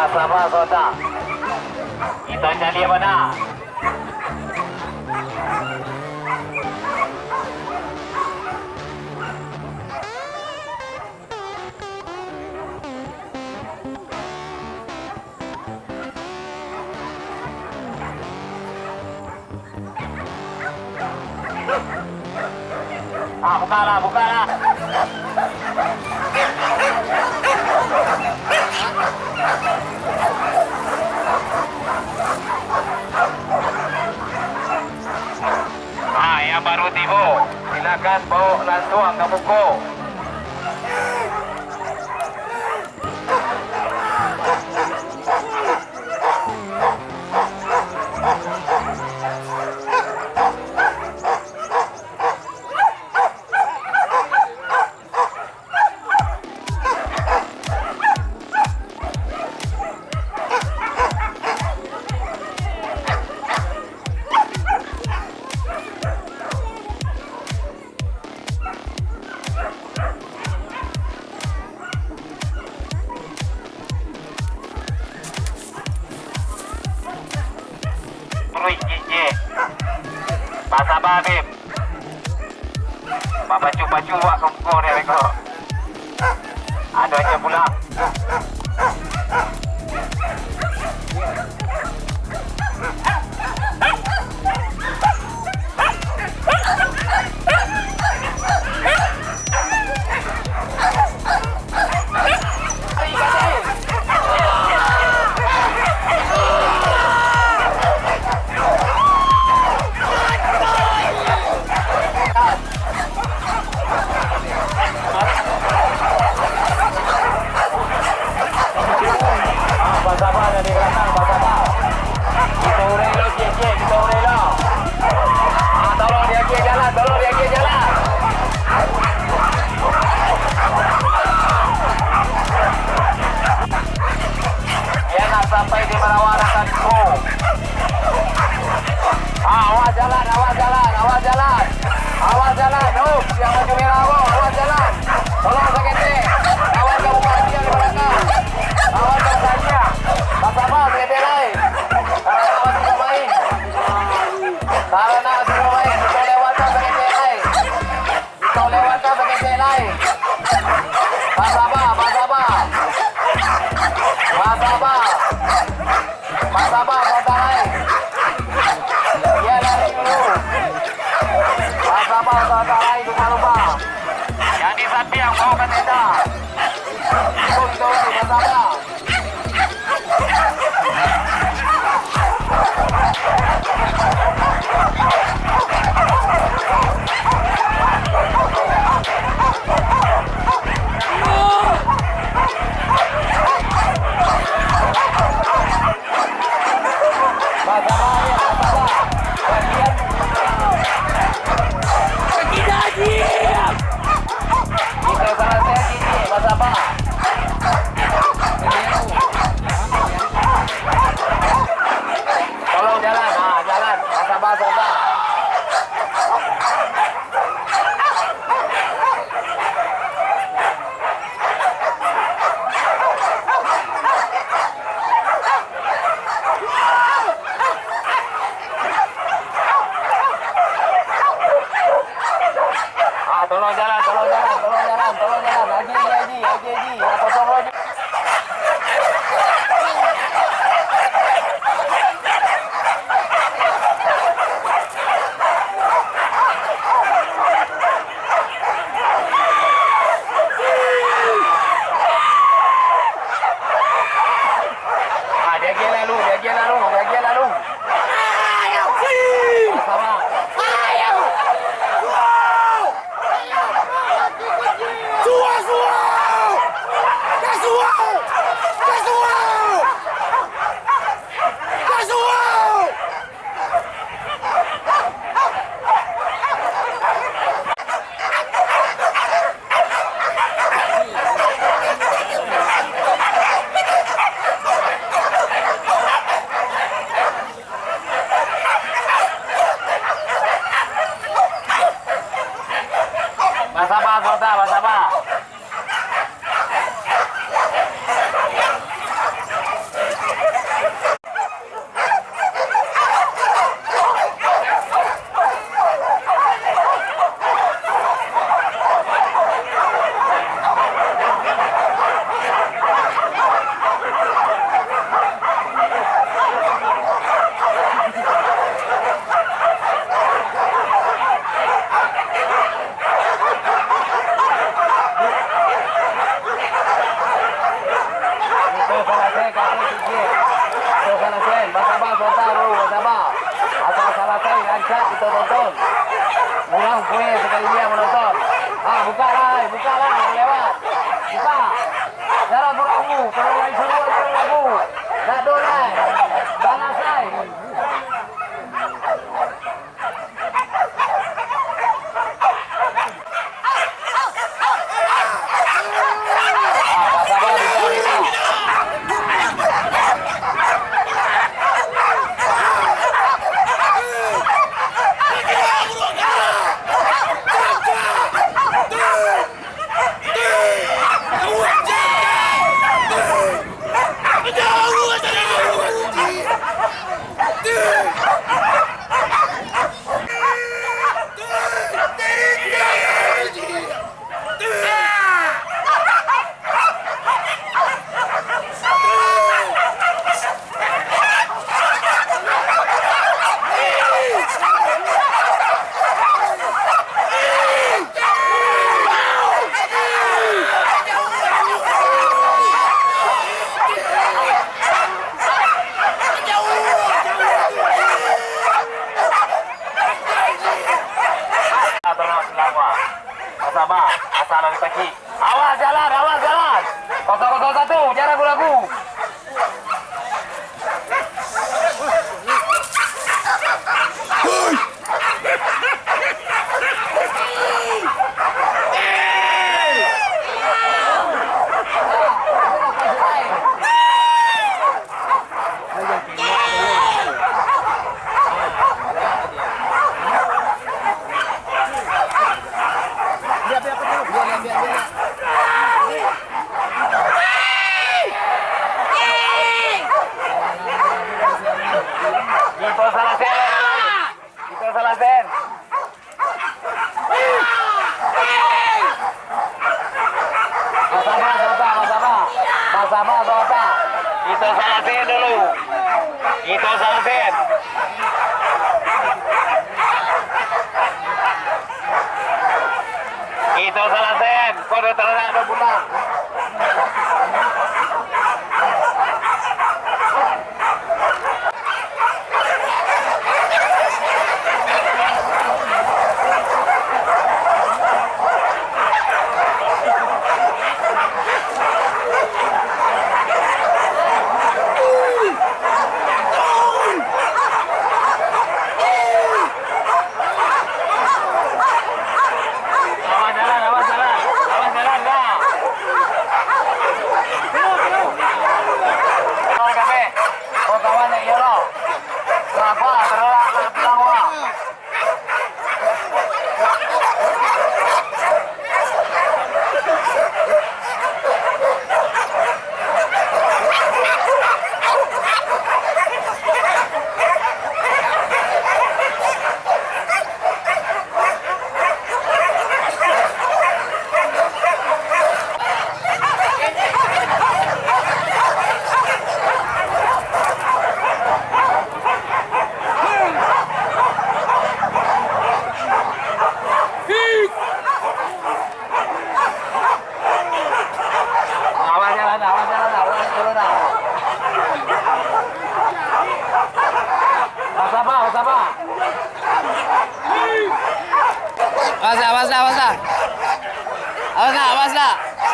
Sama Sota. Kita cari mana? Bukalah, bukalah. Yang baru tiba, silakan bawa langsung ke buku. Pasal Habib. Baca-baca buat kompor dia mereka. Ada aja pula. Sampai di Merawaratan Ko. Awas jalan, awas jalan, awas jalan. Awas jalan, yang maju merah, awas jalan. Tolong sakiti. Awas kamu bahagia di belakang. Awas kamu bahagia. Sama-sama, sakiti lain. Karena awas sudah main. Karena sudah main, kita lewatkan sakiti lain. Kita lewatkan sakiti lain. Sama-sama, sama-sama. Sama-sama. Sabar, santai. Dia lari dulu. Sabar, santai, lupa-lupa. Yang di samping bawa ke tenda. Itu, sabar. Tolong jalan, jalan, sabar. Tolong jalan. Haji. Kosong lagi. Dia lalu. Sama. Kurang kuih sekali dia menonton. Ah, buka lah, yang lewat. Buka. Jangan beragu, kalau yang semua jangan beragu. Tak dolai. Balas lai. Sama, asal dari kaki. Awas jalan, awas jalan. 001, jangan ragu-ragu. Sama Sota. Itu salah sen dulu. Itu salah sen. Itu salah sen. Kode ternak 2 bulan.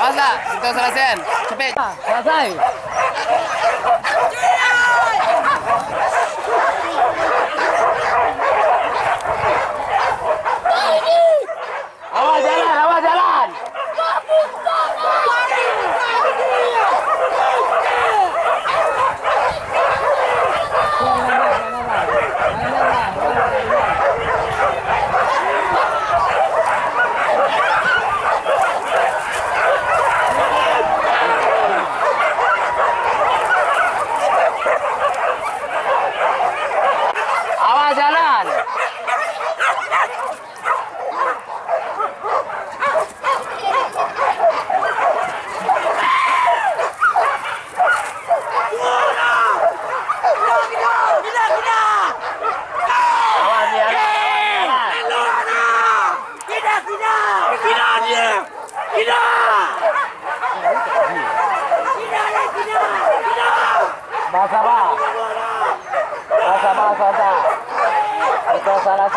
Awas lah, kita selesai. Cepet. Selesai. Awas jalan, awas jalan. Sama Sota. Itu salah